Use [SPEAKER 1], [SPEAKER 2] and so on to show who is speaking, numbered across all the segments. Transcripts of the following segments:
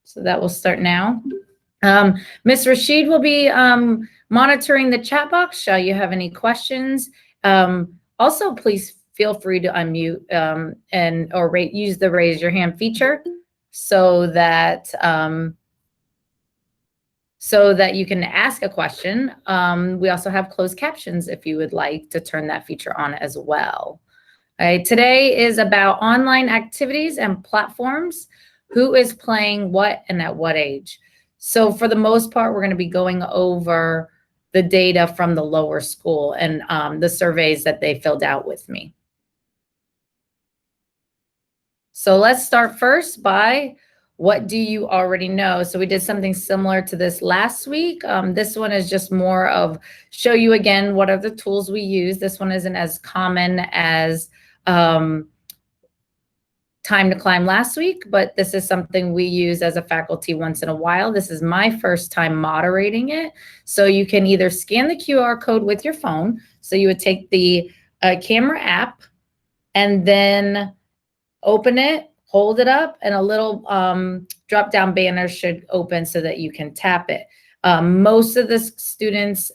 [SPEAKER 1] So that will start now. Ms. Rashid will be monitoring the chat box. Shall you have any questions? Also, please feel free to unmute or use the raise your hand feature so that you can ask a question. We also have closed captions if you would like to turn that feature on as well. All right, today is about online activities and platforms. Who is playing what and at what age? So for the most part, we're going to be going over the data from the lower school and the surveys that they filled out with me. So let's start first by what do you already know? So we did something similar to this last week. This one is just more of show you again what are the tools we use. This one isn't as common as Time to Climb last week, but this is something we use as a faculty once in a while. This is my first time moderating it. So you can either scan the QR code with your phone. So you would take the camera app and then open it, hold it up, and a little drop-down banner should open so that you can tap it. Most of the students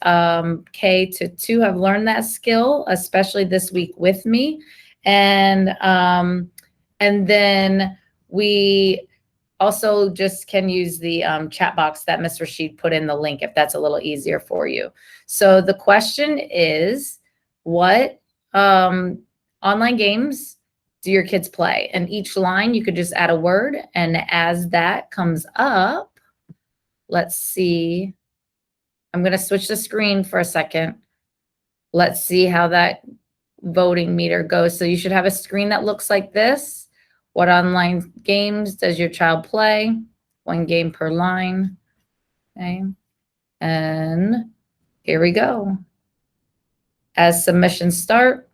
[SPEAKER 1] K to 2 have learned that skill, especially this week with me. And then we also just can use the chat box that Ms. Rashid put in the link if that's a little easier for you. So the question is, what online games do your kids play? And each line you could just add a word. And as that comes up, let's see. I'm going to switch the screen for a second. Let's see how that voting meter goes. So you should have a screen that looks like this. What online games does your child play? 1 game per line. Okay. And here we go. As submissions start,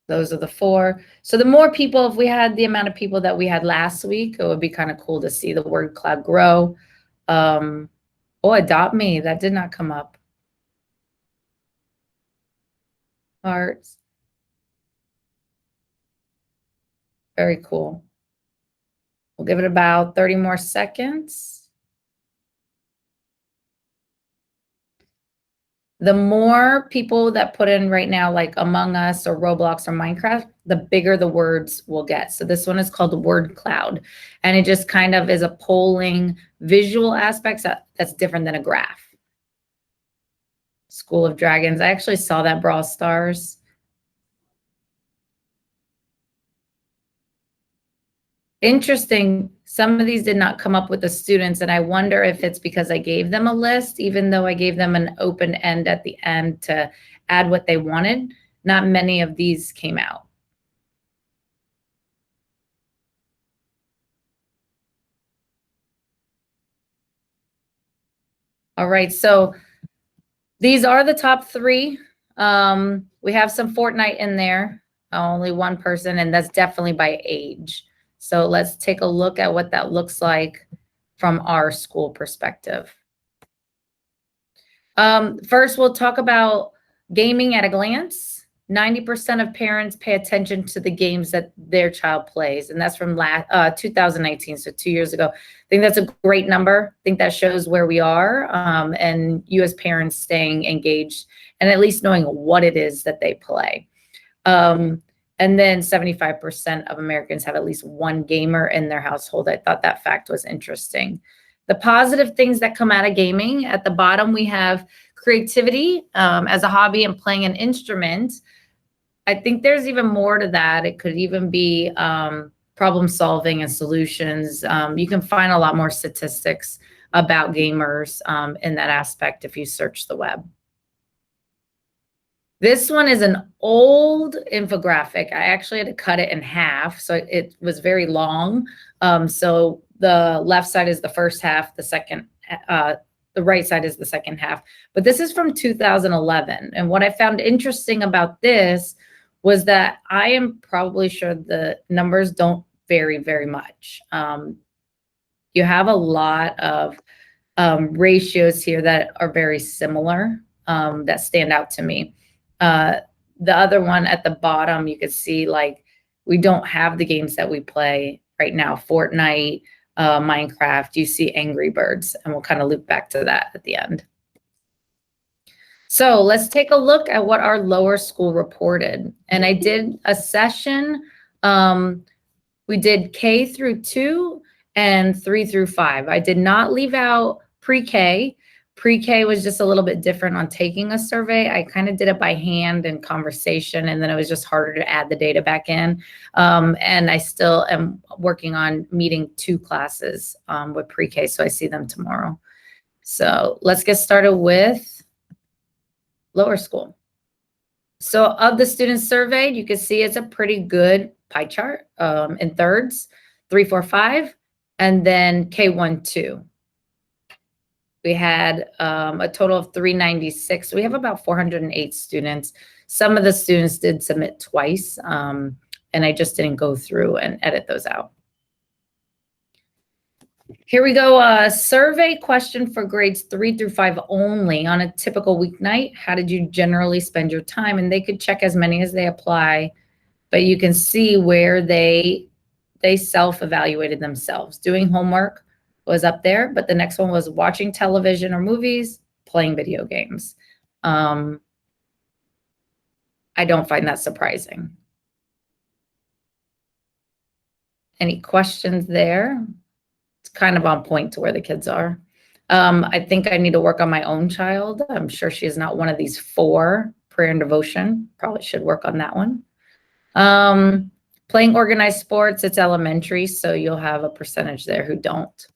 [SPEAKER 1] those are the 4. So the more people, if we had the amount of people that we had last week, it would be kind of cool to see the word cloud grow. Oh, Adopt Me, that did not come up. Hearts. Very cool. We'll give it about 30 more seconds. The more people that put in right now, like Among Us or Roblox or Minecraft, the bigger the words will get. So this one is called the word cloud. And it just kind of is a polling visual aspect that's different than a graph. School of Dragons. I actually saw that Brawl Stars. Interesting. Some of these did not come up with the students, and I wonder if it's because I gave them a list, even though I gave them an open end at the end to add what they wanted. Not many of these came out. All right, so these are the top 3. We have some Fortnite in there, only 1 person, and that's definitely by age. So let's take a look at what that looks like from our school perspective. First, we'll talk about gaming at a glance. 90% of parents pay attention to the games that their child plays, and that's from 2019, so 2 years ago. I think that's a great number. I think that shows where we are, and you as parents staying engaged and at least knowing what it is that they play. And then 75% of Americans have at least 1 gamer in their household. I thought that fact was interesting. The positive things that come out of gaming, at the bottom we have creativity as a hobby and playing an instrument. I think there's even more to that. It could even be problem solving and solutions. You can find a lot more statistics about gamers in that aspect if you search the web. This one is an old infographic. I actually had to cut it in half, so it was very long. So the left side is the first half, the right side is the second half. But this is from 2011. And what I found interesting about this was that I am probably sure the numbers don't vary very much. You have a lot of ratios here that are very similar that stand out to me. The other one at the bottom, you could see like we don't have the games that we play right now, Fortnite, Minecraft, you see Angry Birds, and we'll kind of loop back to that at the end. So let's take a look at what our lower school reported. And I did a session. We did K through 2 and 3 through 5. I did not leave out pre-K. Pre-K was just a little bit different on taking a survey. I kind of did it by hand and conversation, and then it was just harder to add the data back in. And I still am working on meeting 2 classes with pre-K, so I see them tomorrow. So let's get started with lower school. So of the students surveyed, you can see it's a pretty good pie chart in thirds, 3, 4, 5, and then K1, 2. We had a total of 396. We have about 408 students. Some of the students did submit twice, and I just didn't go through and edit those out. Here we go, a survey question for grades 3 through 5 only. On a typical weeknight, how did you generally spend your time? And they could check as many as they apply, but you can see where they self-evaluated themselves. Doing homework was up there, but the next one was watching television or movies, playing video games. I don't find that surprising. Any questions there? It's kind of on point to where the kids are. I think I need to work on my own child. I'm sure she is not one of these 4, prayer and devotion. Probably should work on that one. Playing organized sports, it's elementary, so you'll have a percentage there who don't.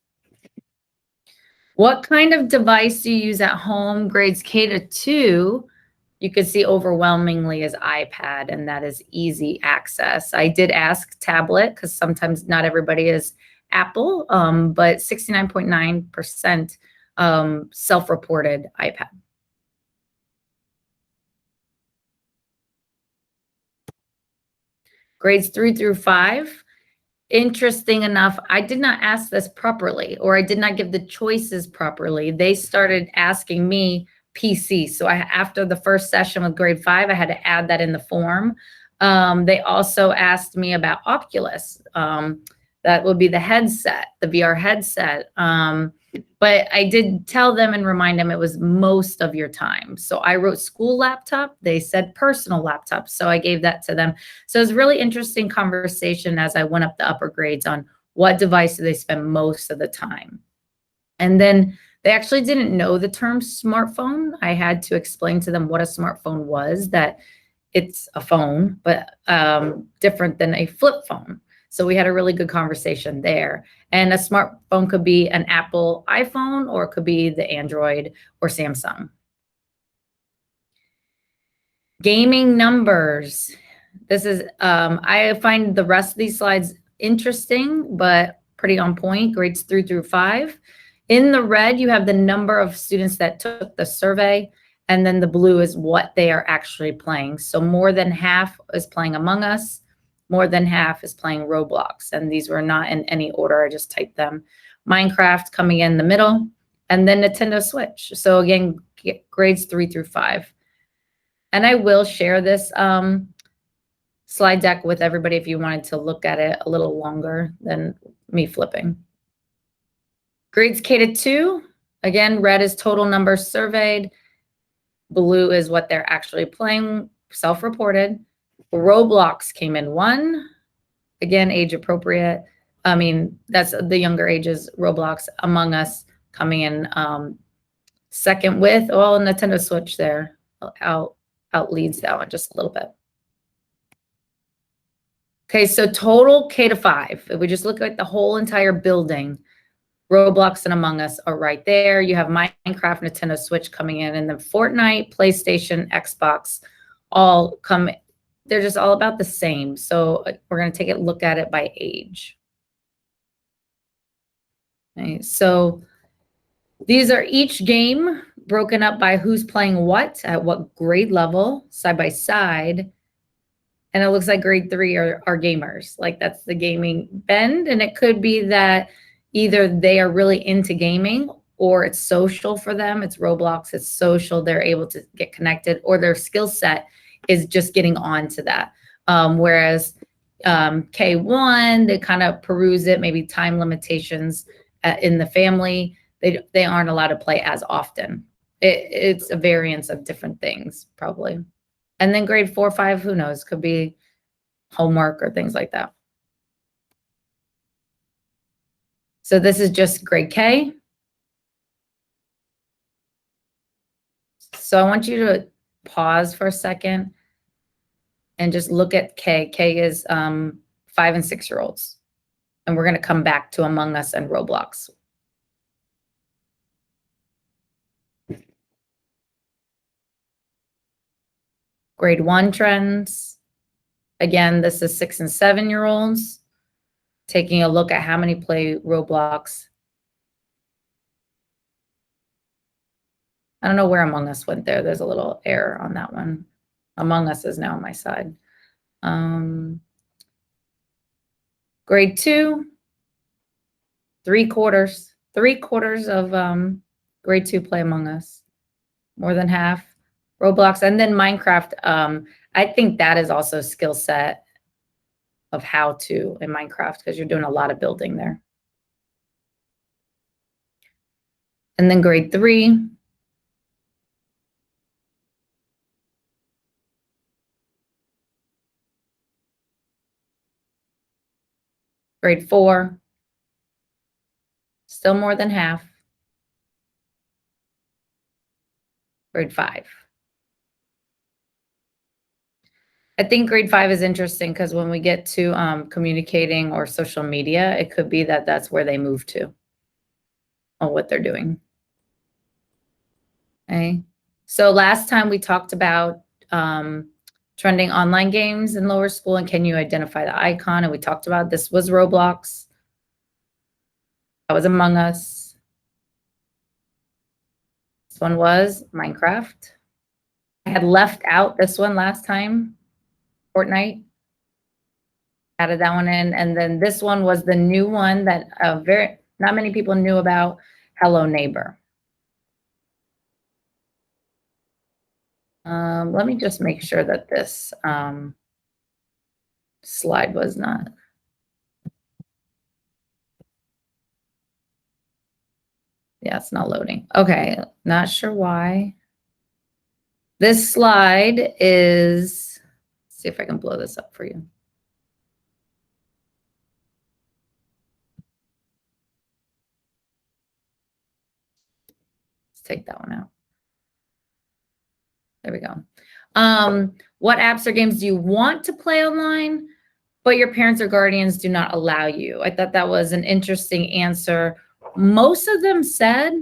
[SPEAKER 1] What kind of device do you use at home? Grades K to 2, you could see overwhelmingly is iPad, and that is easy access. I did ask tablet because sometimes not everybody is Apple, but 69.9% self-reported iPad. Grades 3 through 5. Interesting enough, I did not ask this properly, or I did not give the choices properly. They started asking me PC. So after the first session with grade 5, I had to add that in the form. They also asked me about Oculus. That would be the headset, the VR headset. But I did tell them and remind them it was most of your time. So I wrote school laptop. They said personal laptop. So I gave that to them. So it was a really interesting conversation as I went up the upper grades on what device do they spend most of the time. And then they actually didn't know the term smartphone. I had to explain to them what a smartphone was, that it's a phone, but different than a flip phone. So we had a really good conversation there. And a smartphone could be an Apple iPhone, or it could be the Android or Samsung. Gaming numbers. This is, I find the rest of these slides interesting, but pretty on point, grades 3 through 5. In the red, you have the number of students that took the survey, and then the blue is what they are actually playing. So more than half is playing Among Us. More than half is playing Roblox, and these were not in any order. I just typed them. Minecraft coming in the middle, and then Nintendo Switch. So again, grades 3 through 5. And I will share this slide deck with everybody if you wanted to look at it a little longer than me flipping. Grades K to 2, again, red is total numbers surveyed. Blue is what they're actually playing, self-reported. Roblox came in 1, again, age appropriate. I mean, that's the younger ages. Roblox, Among Us coming in second with, well, Nintendo Switch there out leads that one just a little bit. Okay, so total K to 5. If we just look at the whole entire building, Roblox and Among Us are right there. You have Minecraft, Nintendo Switch coming in, and then Fortnite, PlayStation, Xbox all come. They're just all about the same. So we're going to take a look at it by age. Okay, so these are each game broken up by who's playing what at what grade level, side by side. And it looks like grade 3 are gamers. Like that's the gaming bend. And it could be that either they are really into gaming, or it's social for them. It's Roblox, it's social. They're able to get connected, or their skill set is just getting on to that. Whereas K1, they kind of peruse it, maybe time limitations in the family. They aren't allowed to play as often. It's a variance of different things, probably. And then grade 4, 5, who knows? Could be homework or things like that. So this is just grade K. So I want you to pause for a second and just look at K. K is 5 and 6-year-olds. And we're going to come back to Among Us and Roblox. Grade 1 trends. Again, this is 6 and 7-year-olds. Taking a look at how many play Roblox. I don't know where Among Us went there. There's a little error on that one. Among Us is now on my side. Grade 2, 3/4. 3/4 of grade 2 play Among Us. More than half. Roblox, and then Minecraft. I think that is also a skill set of how to in Minecraft, because you're doing a lot of building there. And then grade 3. Grade 4. Still more than half. Grade 5. I think grade 5 is interesting because when we get to communicating or social media, it could be that that's where they move to on what they're doing. Okay. So last time we talked about trending online games in lower school, and can you identify the icon? And we talked about this was Roblox. That was Among Us. This one was Minecraft. I had left out this one last time. Fortnite. Added that one in, and then this one was the new one that not many people knew about. Hello Neighbor. Let me just make sure that this slide was not. Yeah, it's not loading. Okay, not sure why. This slide is, let's see if I can blow this up for you. Let's take that one out. There we go. What apps or games do you want to play online, but your parents or guardians do not allow you? I thought that was an interesting answer. Most of them said,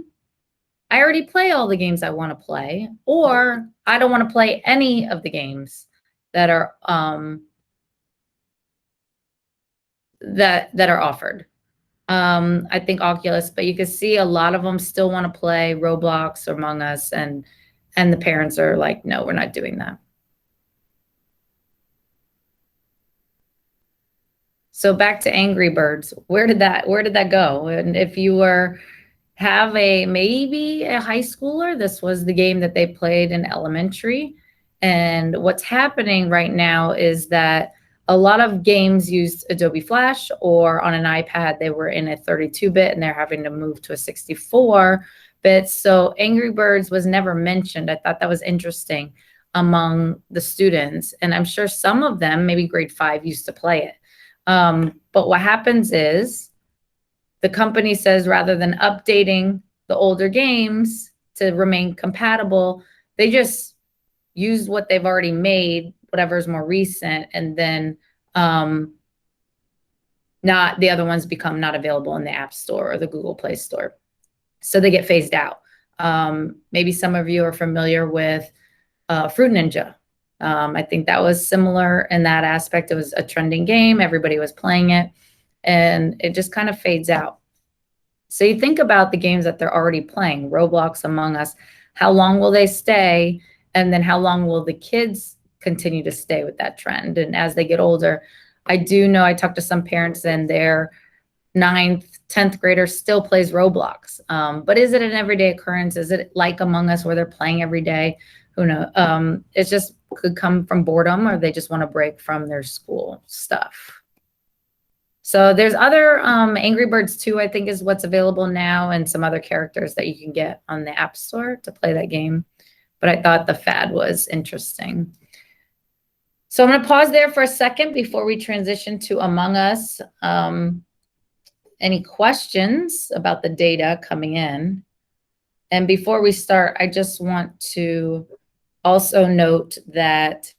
[SPEAKER 1] I already play all the games I want to play, or I don't want to play any of the games that are that are offered. I think Oculus, but you can see a lot of them still want to play Roblox or Among Us, and the parents are like, no, we're not doing that. So back to Angry Birds. Where did that go? And if you have maybe a high schooler, this was the game that they played in elementary. And what's happening right now is that a lot of games used Adobe Flash, or on an iPad, they were in a 32-bit and they're having to move to a 64-bit. So Angry Birds was never mentioned. I thought that was interesting among the students. And I'm sure some of them, maybe grade 5, used to play it. But what happens is the company says, rather than updating the older games to remain compatible, they just use what they've already made, whatever's more recent, and then not the other ones become not available in the App Store or the Google Play Store. So they get phased out. Maybe some of you are familiar with Fruit Ninja. I think that was similar in that aspect. It was a trending game. Everybody was playing it, and it just kind of fades out. So you think about the games that they're already playing, Roblox, Among Us, how long will they stay? And then how long will the kids continue to stay with that trend? And as they get older, I do know, I talked to some parents and their 9th, 10th grader still plays Roblox. But is it an everyday occurrence? Is it like Among Us where they're playing every day? Who knows? It's just could come from boredom, or they just want to break from their school stuff. So there's other Angry Birds 2, I think, is what's available now, and some other characters that you can get on the App Store to play that game. But I thought the fad was interesting. So I'm going to pause there for a second before we transition to Among Us. Any questions about the data coming in? And before we start, I just want to also note that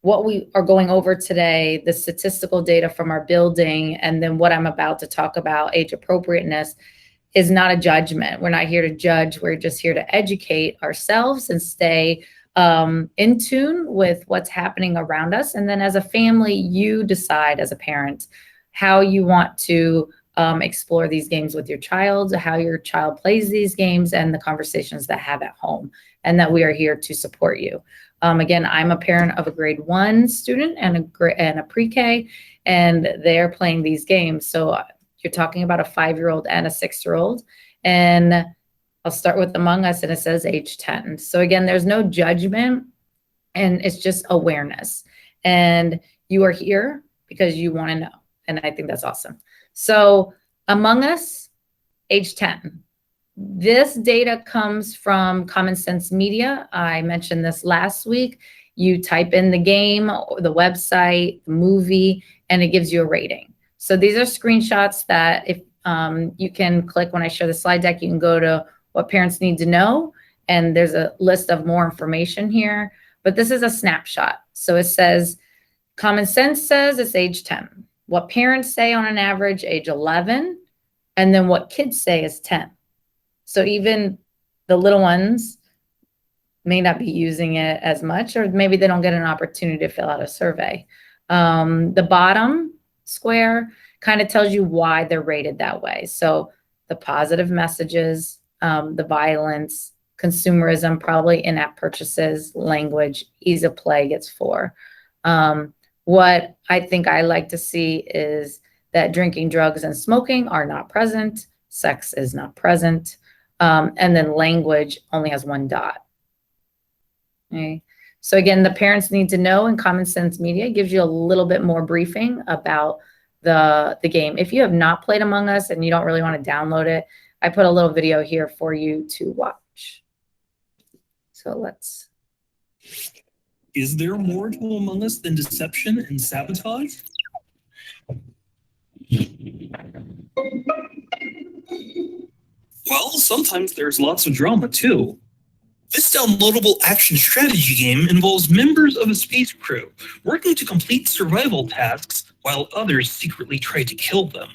[SPEAKER 1] what we are going over today, the statistical data from our building, and then what I'm about to talk about, age appropriateness, is not a judgment. We're not here to judge. We're just here to educate ourselves and stay in tune with what's happening around us. And then as a family, you decide as a parent how you want to explore these games with your child, how your child plays these games, and the conversations that have at home, and that we are here to support you. Again, I'm a parent of a grade 1 student and a pre-K, and they're playing these games. So you're talking about a 5-year-old and a 6-year-old. And I'll start with Among Us, and it says age 10. So again, there's no judgment, and it's just awareness. And you are here because you want to know. And I think that's awesome. So Among Us, age 10. This data comes from Common Sense Media. I mentioned this last week. You type in the game, or the website, the movie, and it gives you a rating. So these are screenshots that if you can click when I show the slide deck, you can go to what parents need to know. And there's a list of more information here, but this is a snapshot. So it says, Common Sense says it's age 10. What parents say on an average, age 11, and then what kids say is 10. So even the little ones may not be using it as much, or maybe they don't get an opportunity to fill out a survey. The bottom square kind of tells you why they're rated that way. So the positive messages, the violence, consumerism, probably in-app purchases, language, ease of play gets 4. What I think I like to see is that drinking, drugs, and smoking are not present. Sex is not present. And then language only has 1 dot. Okay. So again, the parents need to know, and Common Sense Media gives you a little bit more briefing about the game. If you have not played Among Us and you don't really want to download it, I put a little video here for you to watch. So let's.
[SPEAKER 2] Is there more to Among Us than deception and sabotage? Well, sometimes there's lots of drama too. This downloadable action strategy game involves members of a space crew working to complete survival tasks while others secretly try to kill them.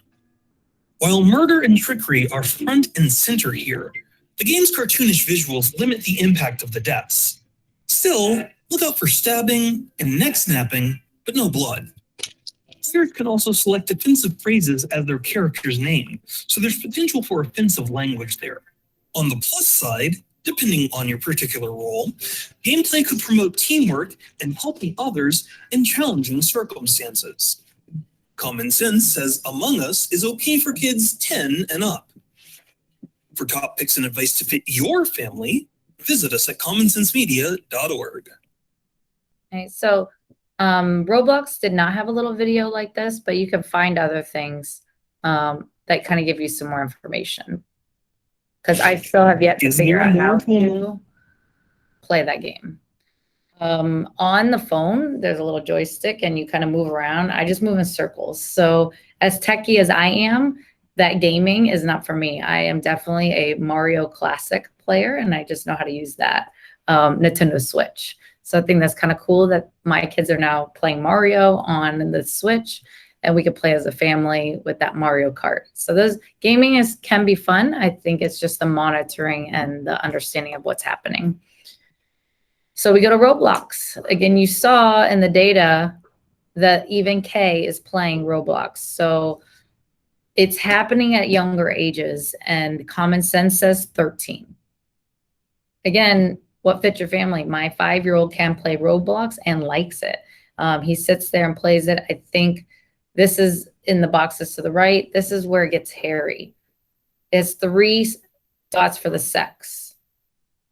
[SPEAKER 2] While murder and trickery are front and center here, the game's cartoonish visuals limit the impact of the deaths. Still, look out for stabbing and neck snapping, but no blood. Players can also select offensive phrases as their character's name, so there's potential for offensive language there. On the plus side, depending on your particular role, gameplay could promote teamwork and helping others in challenging circumstances. Common Sense says Among Us is okay for kids 10 and up. For top picks and advice to fit your family, visit us at commonsensemedia.org.
[SPEAKER 1] Okay, so Roblox did not have a little video like this, but you can find other things that kind of give you some more information. Because I still have yet to figure out how to play that game. On the phone, there's a little joystick and you kind of move around. I just move in circles. So as techie as I am, that gaming is not for me. I am definitely a Mario Classic player, and I just know how to use that Nintendo Switch. So I think that's kind of cool that my kids are now playing Mario on the Switch, and we could play as a family with that Mario Kart. So those gaming can be fun. I think it's just the monitoring and the understanding of what's happening. So we go to Roblox. Again, you saw in the data that even K is playing Roblox. So it's happening at younger ages, and Common Sense says 13. Again, what fits your family? My 5-year-old can play Roblox and likes it. He sits there and plays it. I think this is in the boxes to the right. This is where it gets hairy. It's 3 dots for the sex.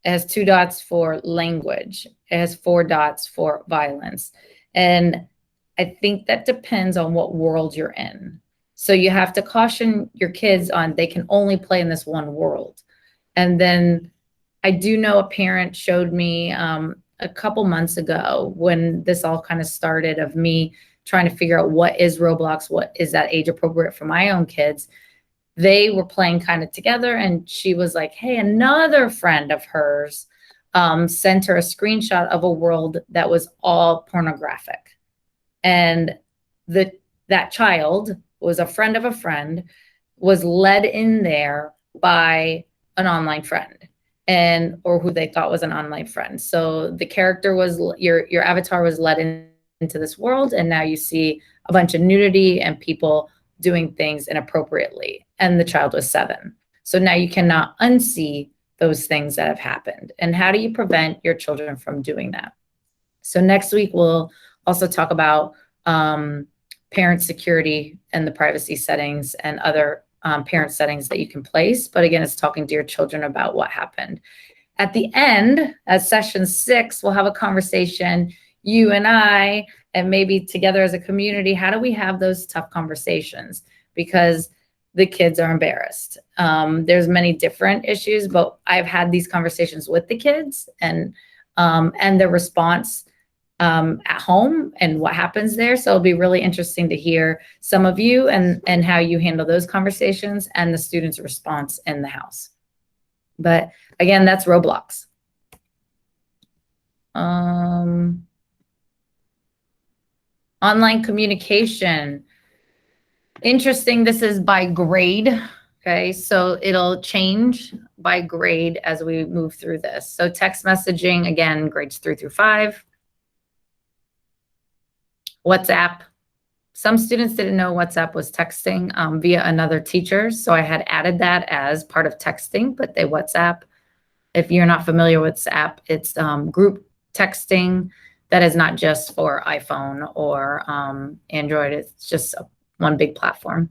[SPEAKER 1] It has 2 dots for language. It has 4 dots for violence. And I think that depends on what world you're in. So you have to caution your kids on they can only play in this one world. And then I do know a parent showed me a couple months ago when this all kind of started of me trying to figure out what is Roblox, what is that age appropriate for my own kids. They were playing kind of together, and she was like, hey, another friend of hers sent her a screenshot of a world that was all pornographic. And that child was a friend of a friend, was led in there by an online friend, and or who they thought was an online friend. So the character was your avatar was led into this world, and now you see a bunch of nudity and people doing things inappropriately. And the child was 7. So now you cannot unsee those things that have happened. And how do you prevent your children from doing that? So next week, we'll also talk about parent security and the privacy settings and other parent settings that you can place. But again, it's talking to your children about what happened. At the end, at session 6, we'll have a conversation, you and I, and maybe together as a community. How do we have those tough conversations? Because the kids are embarrassed. There's many different issues, but I've had these conversations with the kids and their response at home and what happens there. So it'll be really interesting to hear some of you and how you handle those conversations and the students' response in the house. But again, that's Roblox. Online communication. Interesting. This is by grade. Okay, so it'll change by grade as we move through this. So text messaging, again, grades 3 through 5. WhatsApp. Some students didn't know WhatsApp was texting via another teacher. So I had added that as part of texting, but they WhatsApp. If you're not familiar with WhatsApp, it's group texting that is not just for iPhone or Android. It's just one big platform.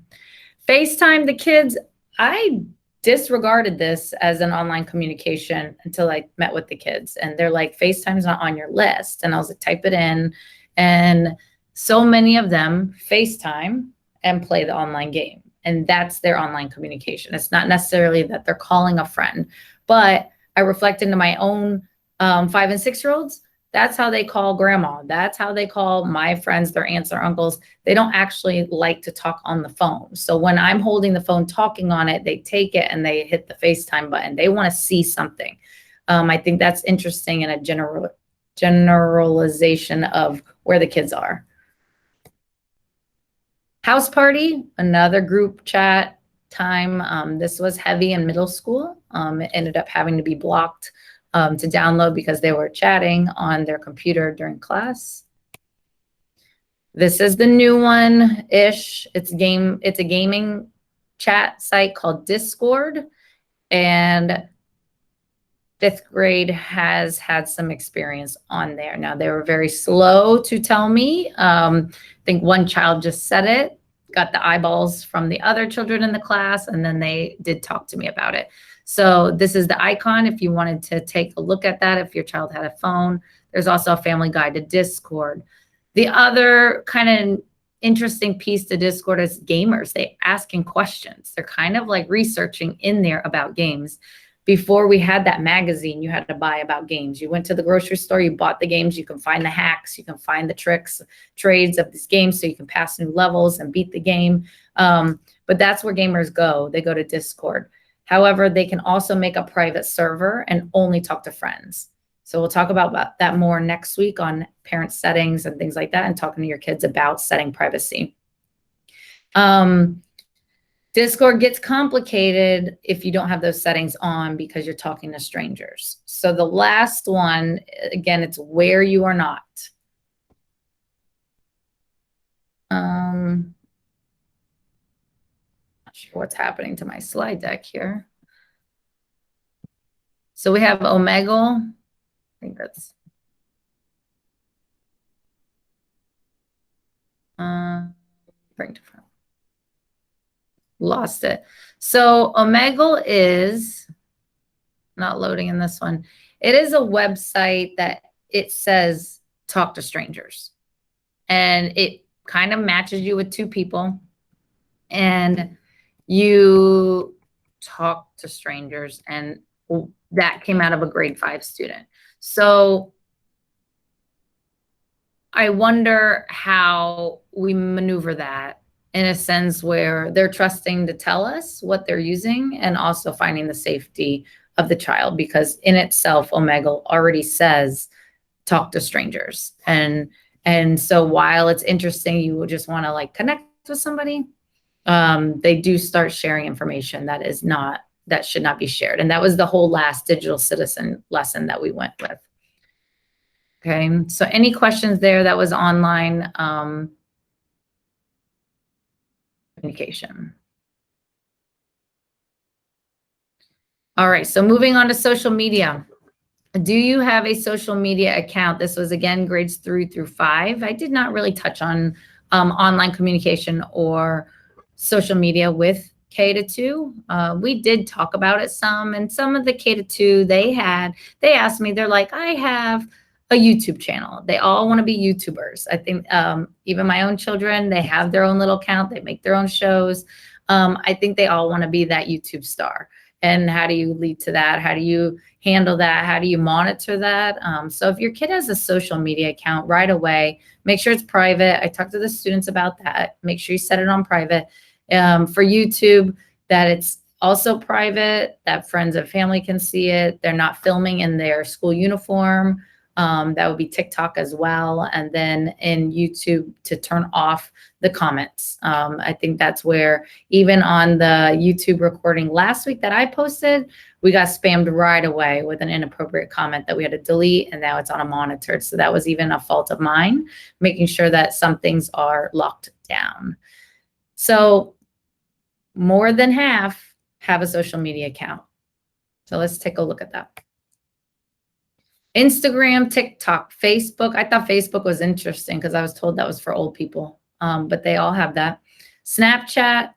[SPEAKER 1] FaceTime, the kids, I disregarded this as an online communication until I met with the kids. And they're like, FaceTime's not on your list. And I was like, type it in. And so many of them FaceTime and play the online game. And that's their online communication. It's not necessarily that they're calling a friend, but I reflect into my own 5 and 6-year-olds. That's how they call grandma. That's how they call my friends, their aunts or uncles. They don't actually like to talk on the phone. So when I'm holding the phone talking on it, they take it and they hit the FaceTime button. They want to see something. I think that's interesting in a generalization of where the kids are. House party, another group chat time. This was heavy in middle school. It ended up having to be blocked to download because they were chatting on their computer during class. This is the new one-ish. It's a gaming chat site called Discord, and 5th grade has had some experience on there. Now, they were very slow to tell me. I think one child just said it, got the eyeballs from the other children in the class, and then they did talk to me about it. So this is the icon if you wanted to take a look at that, if your child had a phone. There's also a family guide to Discord. The other kind of interesting piece to Discord is gamers. They asking questions. They're kind of like researching in there about games. Before we had that magazine you had to buy about games. You went to the grocery store, you bought the games, you can find the hacks, you can find the tricks, trades of these games so you can pass new levels and beat the game. But that's where gamers go. They go to Discord. However, they can also make a private server and only talk to friends. So we'll talk about that more next week on parent settings and things like that, and talking to your kids about setting privacy. Discord gets complicated if you don't have those settings on because you're talking to strangers. So the last one, again, it's where you are not. Not sure what's happening to my slide deck here. So we have Omegle. I think that's bring to front. Lost it. So Omegle is not loading in this one. It is a website that it says talk to strangers, and it kind of matches you with two people, and you talk to strangers, and that came out of a grade 5 student. So I wonder how we maneuver that in a sense where they're trusting to tell us what they're using and also finding the safety of the child, because in itself, Omegle already says talk to strangers. And so while it's interesting, you would just want to like connect with somebody, they do start sharing information that should not be shared. And that was the whole last digital citizen lesson that we went with. Okay, so any questions there? That was online communication. All right, so moving on to social media. Do you have a social media account? This was, again, grades 3 through 5. I did not really touch on online communication or social media with K to 2. We did talk about it some, and some of the K to 2, they asked me, they're like, I have a YouTube channel. They all want to be YouTubers. I think even my own children, they have their own little account. They make their own shows. I think they all want to be that YouTube star. And how do you lead to that? How do you handle that? How do you monitor that? So if your kid has a social media account right away, make sure it's private. I talked to the students about that. Make sure you set it on private. For YouTube, that it's also private, that friends and family can see it. They're not filming in their school uniform. That would be TikTok as well. And then in YouTube to turn off the comments. I think that's where even on the YouTube recording last week that I posted, we got spammed right away with an inappropriate comment that we had to delete, and now it's on a monitored. So that was even a fault of mine, making sure that some things are locked down. So more than half have a social media account. So let's take a look at that. Instagram, TikTok, Facebook. I thought Facebook was interesting because I was told that was for old people, but they all have that. Snapchat,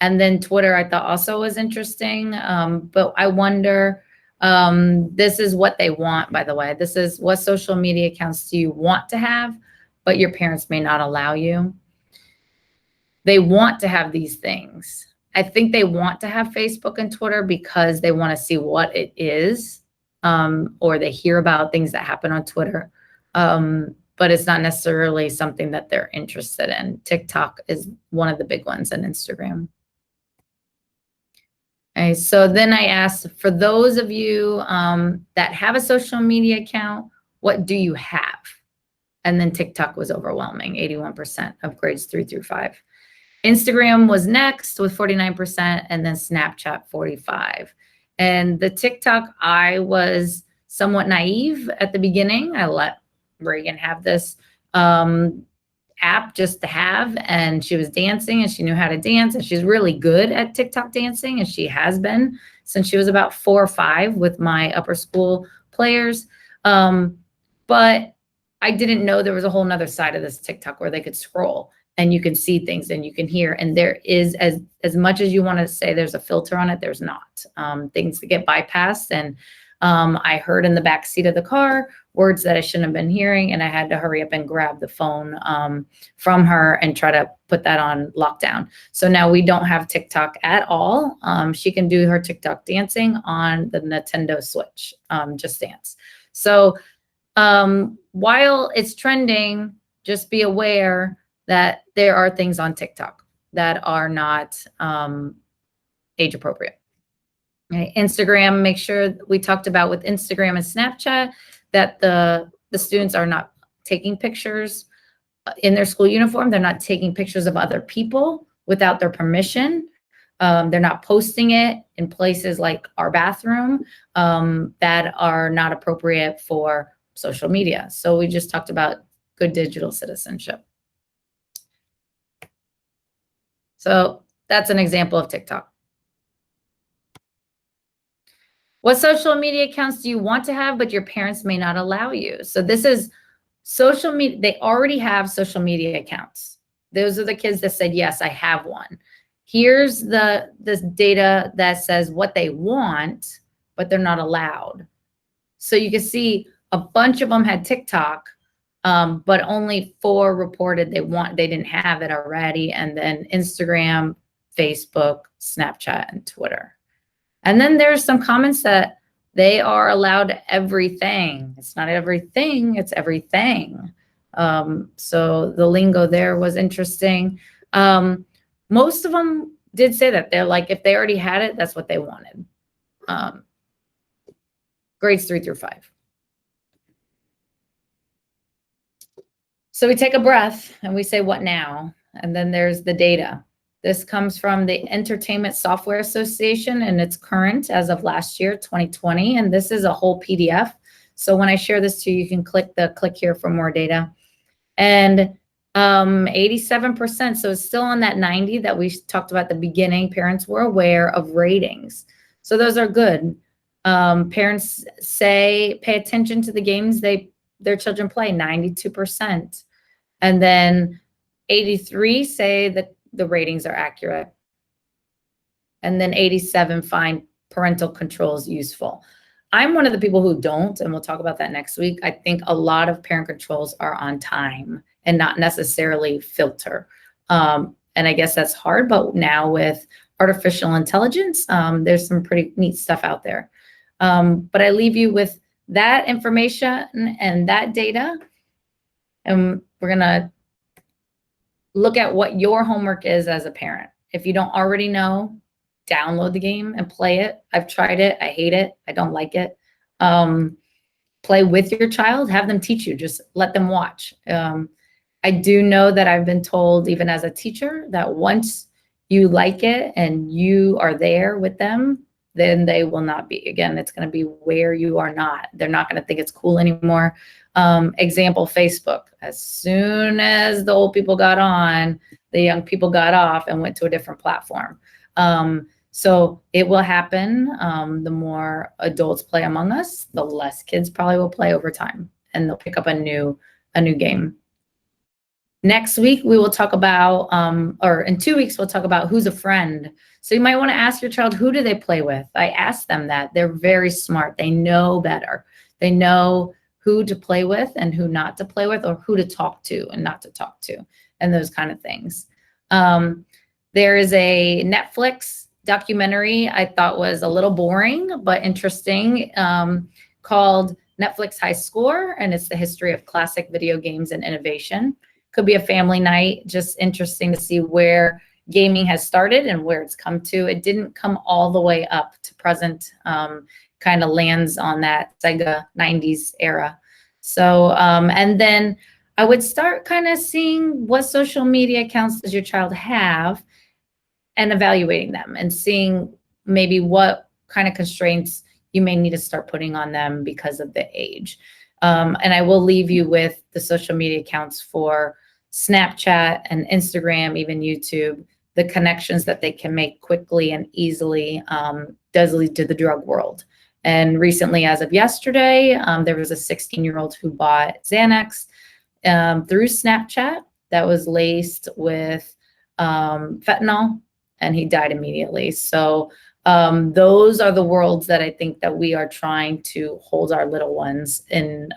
[SPEAKER 1] and then Twitter I thought also was interesting, but I wonder, this is what they want, by the way. This is what social media accounts do you want to have, but your parents may not allow you. They want to have these things. I think they want to have Facebook and Twitter because they want to see what it is. Or they hear about things that happen on Twitter, but it's not necessarily something that they're interested in. TikTok is one of the big ones, and Instagram. Okay, so then I asked, for those of you that have a social media account, what do you have? And then TikTok was overwhelming, 81% of grades 3 through 5. Instagram was next with 49%, and then Snapchat 45%. And the TikTok, I was somewhat naive at the beginning. I let Reagan have this app just to have, and she was dancing and she knew how to dance, and she's really good at TikTok dancing, and she has been since she was about 4 or 5 with my upper school players. But I didn't know there was a whole nother side of this TikTok where they could scroll and you can see things and you can hear. And there is, as much as you want to say there's a filter on it, there's not. Things that get bypassed. And I heard in the back seat of the car words that I shouldn't have been hearing, and I had to hurry up and grab the phone from her and try to put that on lockdown. So now we don't have TikTok at all. She can do her TikTok dancing on the Nintendo Switch, Just Dance. So while it's trending, just be aware that there are things on TikTok that are not age appropriate. Okay. Instagram, make sure we talked about with Instagram and Snapchat that the students are not taking pictures in their school uniform. They're not taking pictures of other people without their permission. They're not posting it in places like our bathroom that are not appropriate for social media. So we just talked about good digital citizenship. So that's an example of TikTok. What social media accounts do you want to have, but your parents may not allow you? So this is social media. They already have social media accounts. Those are the kids that said, yes, I have one. Here's the data that says what they want, but they're not allowed. So you can see a bunch of them had TikTok, but only 4 reported they didn't have it already. And then Instagram, Facebook, Snapchat, and Twitter. And then there's some comments that they are allowed everything. It's not everything, it's everything. So the lingo there was interesting. Most of them did say that. They're like, if they already had it, that's what they wanted. Grades 3 through 5. So we take a breath and we say, what now? And then there's the data. This comes from the Entertainment Software Association, and it's current as of last year, 2020. And this is a whole PDF. So when I share this to you, you can click here for more data. And 87%, so it's still on that 90 that we talked about at the beginning. Parents were aware of ratings. So those are good. Parents say, pay attention to the games their children play, 92%. And then 83 say that the ratings are accurate. And then 87 find parental controls useful. I'm one of the people who don't, and we'll talk about that next week. I think a lot of parent controls are on time and not necessarily filter. And I guess that's hard, but now with artificial intelligence, there's some pretty neat stuff out there. But I leave you with that information and that data. And we're gonna look at what your homework is as a parent. If you don't already know, download the game and play it. I've tried it. I hate it. I don't like it. Play with your child. Have them teach you. Just let them watch. I do know that I've been told, even as a teacher, that once you like it and you are there with them, then they will not be. Again, it's going to be where you are not. They're not going to think it's cool anymore. Example, Facebook. As soon as the old people got on, the young people got off and went to a different platform. So it will happen. The more adults play among us, the less kids probably will play over time, and they'll pick up a new game. Next week, we will talk about, or in 2 weeks, we'll talk about who's a friend. So you might want to ask your child, who do they play with? I asked them that. They're very smart. They know better. They know who to play with and who not to play with, or who to talk to and not to talk to, and those kind of things. There is a Netflix documentary I thought was a little boring, but interesting, called Netflix High Score, and it's the history of classic video games and innovation. Could be a family night, just interesting to see where gaming has started and where it's come to. It didn't come all the way up to present, kind of lands on that Sega 90s era. So, and then I would start kind of seeing what social media accounts does your child have and evaluating them and seeing maybe what kind of constraints you may need to start putting on them because of the age. And I will leave you with the social media accounts for Snapchat and Instagram, even YouTube. The connections that they can make quickly and easily does lead to the drug world. And recently, as of yesterday, there was a 16-year-old who bought Xanax through Snapchat that was laced with fentanyl, and he died immediately. So those are the worlds that I think that we are trying to hold our little ones in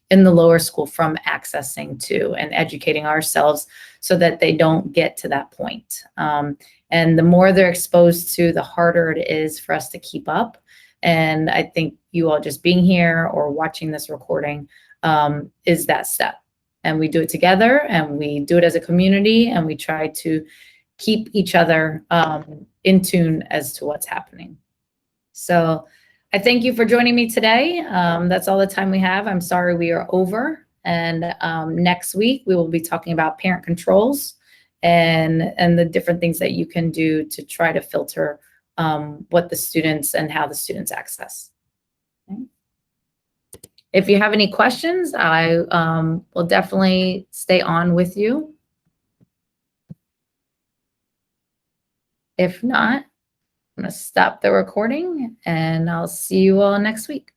[SPEAKER 1] the lower school from accessing to, and educating ourselves so that they don't get to that point. And the more they're exposed to, the harder it is for us to keep up. And I think you all just being here or watching this recording is that step. And we do it together, and we do it as a community, and we try to keep each other in tune as to what's happening. So I thank you for joining me today. That's all the time we have. I'm sorry we are over. And next week, we will be talking about parent controls and the different things that you can do to try to filter what the students and how the students access. Okay. If you have any questions, I will definitely stay on with you. If not, I'm going to stop the recording, and I'll see you all next week.